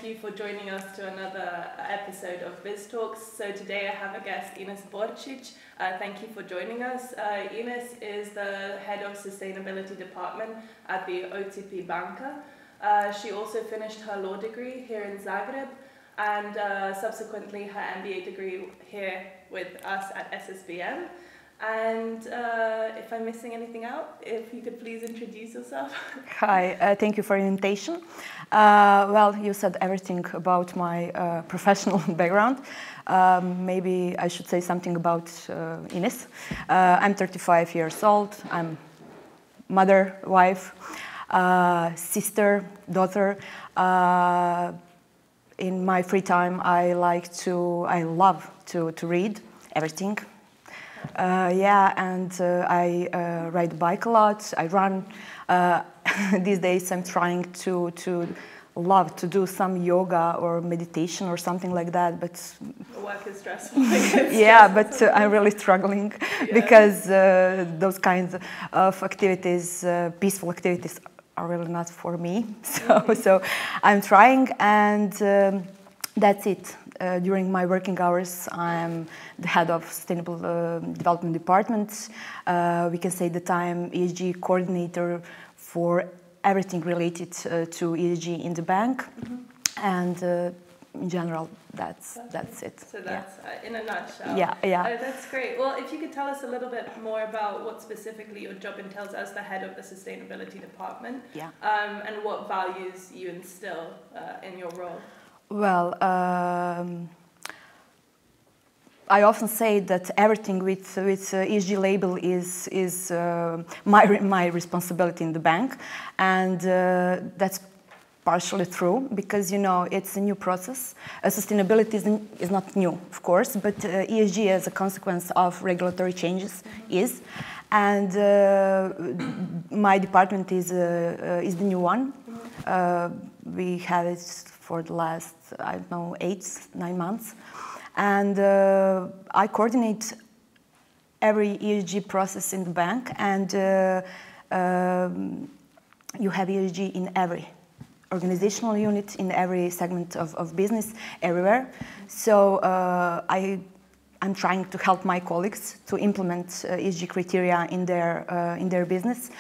you for joining us to another episode of Biztalks. So today I have a guest, Ines Borcic. Thank you for joining us. Ines is the head of sustainability department at the OTP Banka. She also finished her law degree here in Zagreb and subsequently her MBA degree here with us at SSBM. And if I'm missing anything out, if you could please introduce yourself. Hi, thank you for the invitation. Well, you said everything about my professional background. Maybe I should say something about Ines. I'm 35 years old. I'm mother, wife, sister, daughter. In my free time, I love to read everything. I ride a bike a lot. I run. These days, I'm trying to love to do some yoga or meditation or something like that. But work is stressful. But I'm really struggling because those kinds of activities, peaceful activities, are really not for me. So I'm trying, and that's it. During my working hours, I'm the head of Sustainable Development Department. We can say that I'm ESG coordinator for everything related to ESG in the bank. And in general, that's it. So that's in a nutshell. Yeah. Oh, that's great. Well, if you could tell us a little bit more about what specifically your job entails as the head of the Sustainability Department. And what values you instill in your role. Well, I often say that everything with ESG label is my responsibility in the bank, and that's partially true because it's a new process. Sustainability is not new, of course, but ESG as a consequence of regulatory changes is, and my department is the new one. We have it for the last, 8-9 months. And I coordinate every ESG process in the bank, and you have ESG in every organizational unit, in every segment of business, everywhere. So I'm trying to help my colleagues to implement ESG criteria in their business.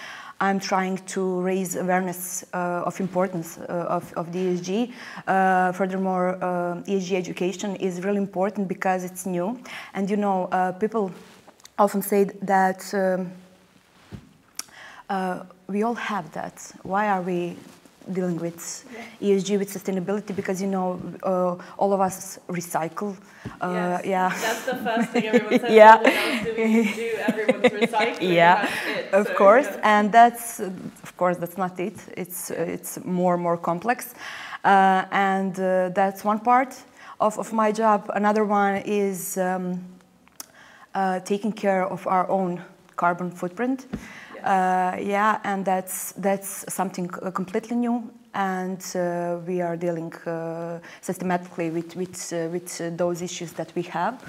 I'm trying to raise awareness of importance of the ESG. Furthermore, ESG education is really important because it's new. And people often say that we all have that. Why are we dealing with ESG, with sustainability? Because all of us recycle. Yes, that's the first thing everyone says. What else do we do? Everyone's recycling. That's it. Of course, and that's not it. It's more complex, and that's one part of my job. Another one is taking care of our own carbon footprint. And that's something completely new, and we are dealing systematically with those issues that we have,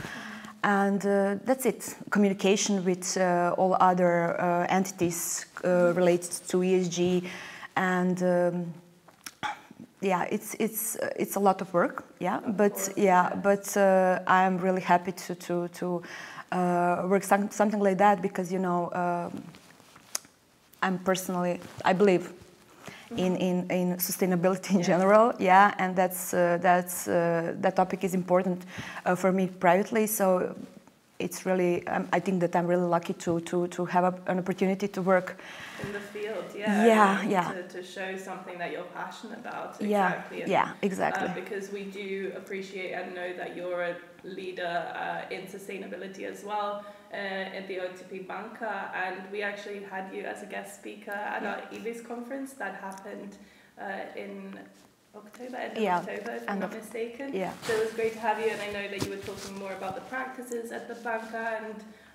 and that's it. Communication with all other entities related to ESG, and it's a lot of work. But I'm really happy to work something like that because I believe in sustainability in general, and that topic is important for me privately. So it's really, I think that I'm really lucky to have an opportunity to work in the field, to show something that you're passionate about. Exactly. Because we do appreciate and know that you're a leader in sustainability as well at the OTP Banka, and we actually had you as a guest speaker at our EBIS conference that happened in October, end of October, if I'm not mistaken. So it was great to have you, and I know that you were talking more about the practices at the Banka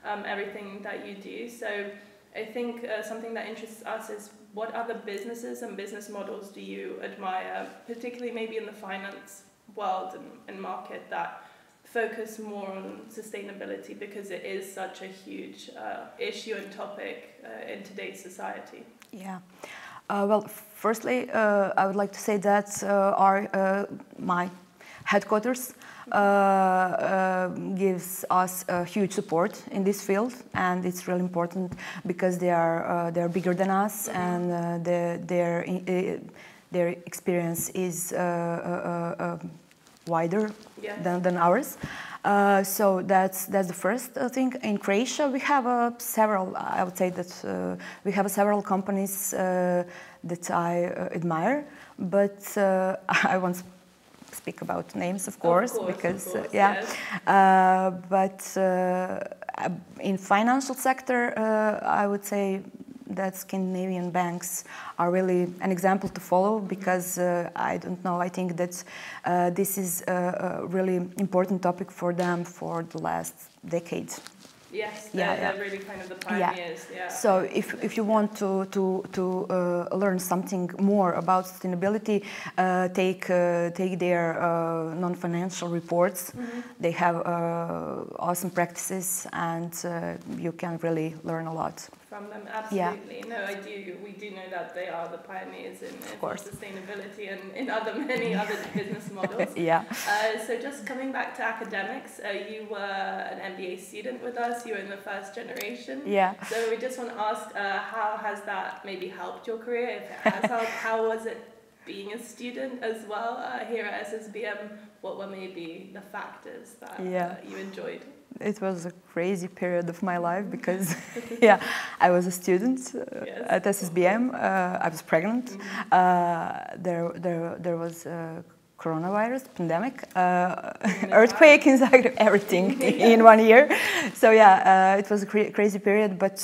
and everything that you do. So I think something that interests us is what other businesses and business models do you admire, particularly maybe in the finance world and market, that focus more on sustainability because it is such a huge issue and topic in today's society. Well, firstly, I would like to say that my headquarters gives us huge support in this field, and it's really important because they're bigger than us, and their experience is wider than ours. So that's the first thing. In Croatia, we have several. I would say that we have several companies that I admire, but I won't speak about names, of course, because yes. But in financial sector, I would say that Scandinavian banks are really an example to follow, because I don't know, I think that this is a really important topic for them for the last decade. Yes, they're really kind of the pioneers. Yeah. So if you want to learn something more about sustainability, take their non-financial reports. They have awesome practices, and you can really learn a lot from them. Absolutely. Yeah. No, we do know that they are the pioneers in sustainability and in many other business models. Yeah. So just coming back to academics, you were an MBA student with us. You were in the first generation. Yeah. So we just want to ask, how has that maybe helped your career? If it has helped, how was it being a student as well here at SSBM? What were maybe the factors that you enjoyed? It was a crazy period of my life because, I was a student at SSBM. I was pregnant. There was coronavirus pandemic, earthquake, in Zagreb, everything in 1 year. So it was a crazy period. But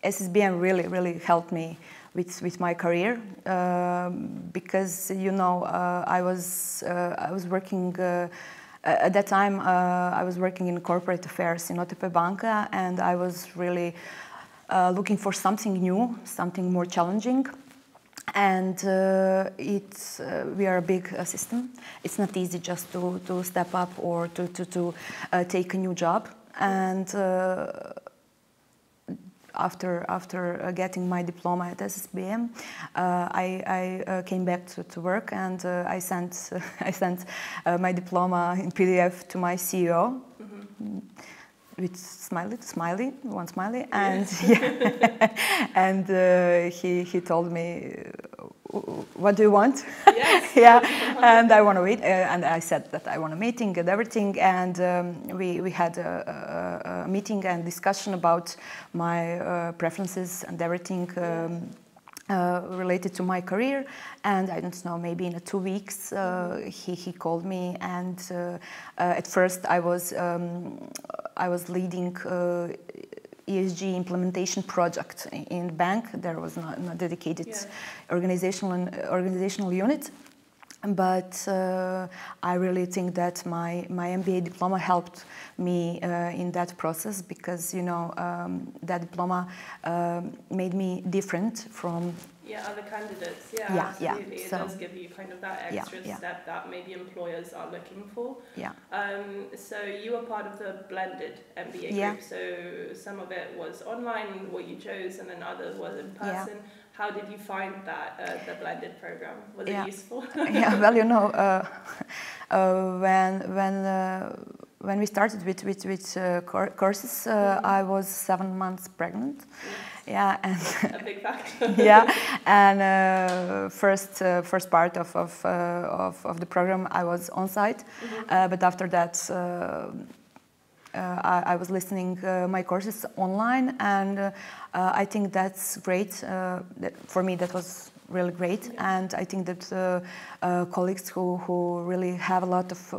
SSBM really helped me with my career, because I was working at that time. I was working in corporate affairs in OTP Banka, and I was really looking for something new, something more challenging. And we are a big system. It's not easy just to step up or to take a new job. And after getting my diploma at SSBM, I came back to work, and I sent my diploma in PDF to my CEO. With one smiley, and and he told me, "What do you want?" Yes. And I want to meet, and I said that I want a meeting and everything, and we had a meeting and discussion about my preferences and everything. Related to my career, and I don't know, maybe in 2 weeks he called me, and at first I was leading ESG implementation project in the bank. There was not dedicated organizational unit. But I really think that my MBA diploma helped me in that process, because that diploma made me different from other candidates. Absolutely. It does give you kind of that extra step that maybe employers are looking for. So you were part of the blended MBA group. So some of it was online, what you chose, and then others was in person. How did you find that, the blended program? Was it useful? Well, when we started with courses, I was 7 months pregnant. And a big factor. And first part of the program I was on site, but after that I was listening my courses online, and I think that's great. For me, that was really great, and I think that colleagues who really have a lot of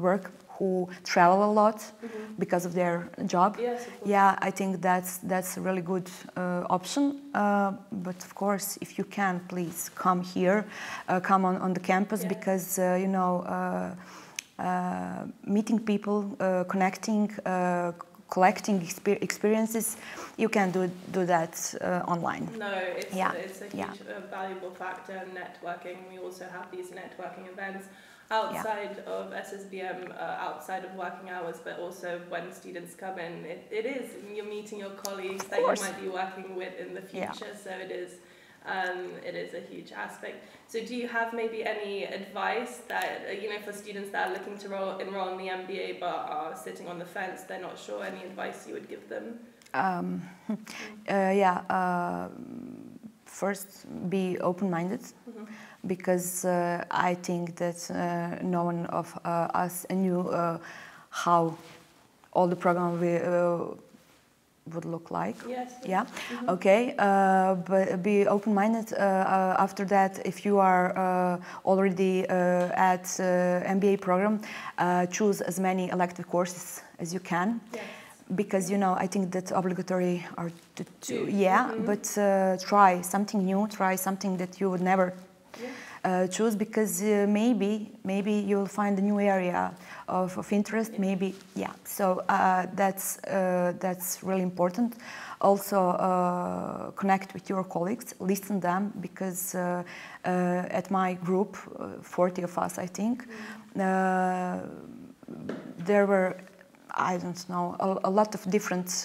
work, who travel a lot because of their job. Yes, of course. I think that's a really good option. But of course, if you can, please come here, come on the campus, because meeting people, connecting, collecting experiences, you can do that online. No, it's a huge valuable factor. Networking. We also have these networking events. outside of SSBM, outside of working hours, but also when students come in, it is, you're meeting your colleagues that you might be working with in the future, so it is a huge aspect. So do you have maybe any advice that, you know, for students that are looking to enroll in the MBA but are sitting on the fence, they're not sure, any advice you would give them? First, be open-minded, because I think that no one of us knew how all the program would look like. Yes. Yeah. Okay. But be open-minded. After that, if you are already at MBA program, choose as many elective courses as you can. Yes. Because, you know, I think that obligatory are two. But try something new, try something that you would never choose, because maybe you'll find a new area of interest, maybe, so that's really important. Also, connect with your colleagues, listen to them, because at my group, 40 of us, I think, there were, I don't know, a lot of different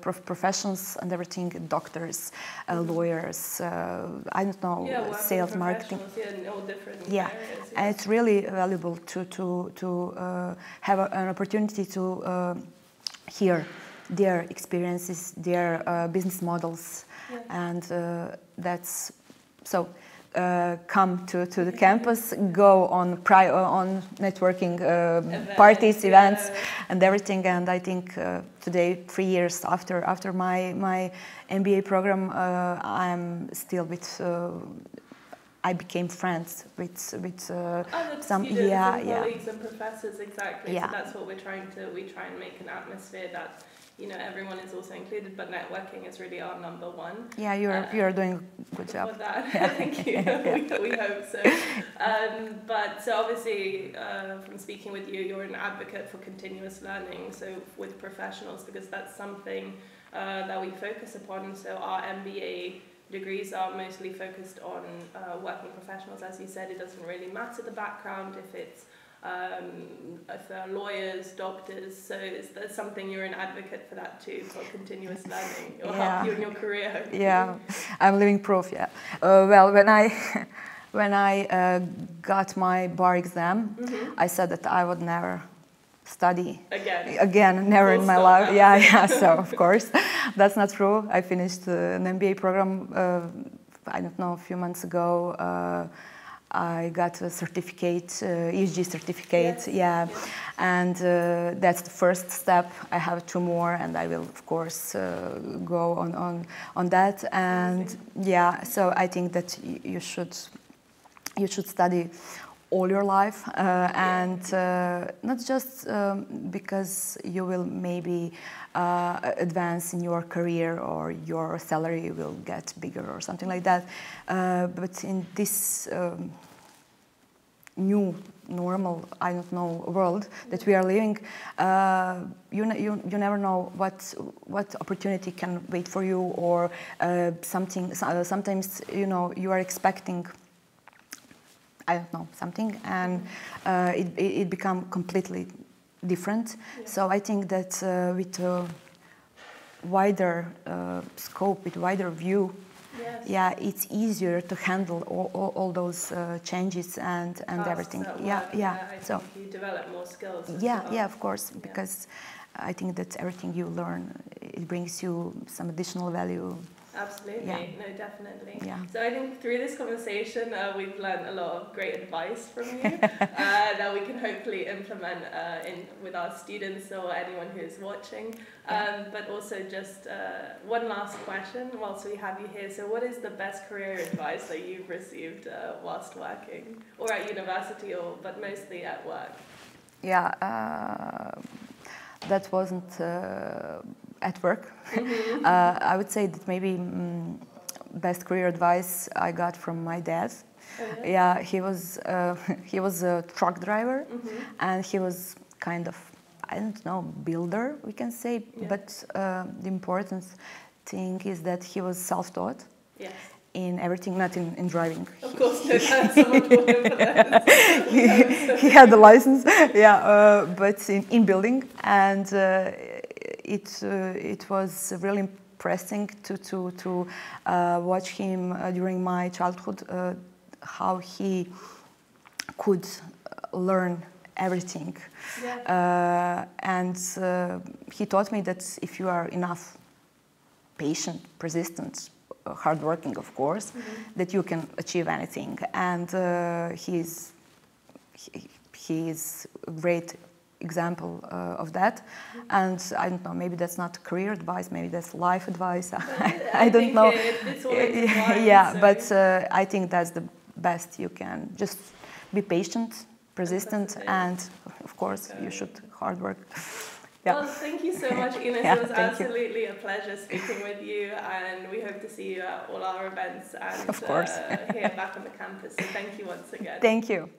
professions and everything, doctors, lawyers, I don't know, sales, marketing. In all different areas. And it's really valuable to have an opportunity to hear their experiences, their business models, and that's so. Come to the campus, go on networking parties, events, and everything. And I think today, 3 years after my MBA program, I'm still with. I became friends with some students and colleagues and professors, exactly. So that's what we try and make an atmosphere that, you know, everyone is also included, but networking is really our number one. Yeah, you're doing a good job. For that. Thank you. We hope so. But so obviously, from speaking with you, you're an advocate for continuous learning. So with professionals, because that's something that we focus upon. So our MBA degrees are mostly focused on working professionals. As you said, it doesn't really matter the background if it's if they're lawyers, doctors, so is that something you're an advocate for that too, for continuous learning, or help you in your career? Yeah, I'm living proof, well, when I got my bar exam, I said that I would never study again, never in my life. So of course, that's not true. I finished an MBA program, I don't know, a few months ago. I got a certificate, ESG certificate, and that's the first step. I have 2 more, and I will, of course, go on that. And so I think that you should study all your life, and not just because you will maybe advance in your career or your salary will get bigger or something like that, but in this new normal, I don't know, world that we are living, you never know what opportunity can wait for you, or sometimes, you know, you are expecting, I don't know, something, and it become completely different. So I think that with a wider scope, with wider view, it's easier to handle all those changes and everything. I think you develop more skills. Of course, because I think that everything you learn, it brings you some additional value. Absolutely, no, definitely. So I think through this conversation, we've learned a lot of great advice from you that we can hopefully implement with our students or anyone who's watching. But also just one last question whilst we have you here. So what is the best career advice that you've received whilst working, or at university, but mostly at work? That wasn't at work. I would say that maybe best career advice I got from my dad. He was a truck driver, and he was kind of, I don't know, builder, we can say. But the important thing is that he was self-taught. in everything, not in driving. Of course, no, someone called him for that. He had the license, yeah, but in building, and it was really impressive to watch him during my childhood, how he could learn everything. Yeah. And he taught me that if you are enough patient, persistent, hardworking, of course, that you can achieve anything. And he is a great example of that. And I don't know, maybe that's not career advice, maybe that's life advice. I don't know. It's all intertwined, yeah, so. but I think that's the best you can. Just be patient, persistent, and of course you should hard work. Yeah. Well, thank you so much, Ines. Yeah, It was thank you. absolutely a pleasure speaking with you, and we hope to see you at all our events and Of course. here back on the campus. So thank you once again. Thank you.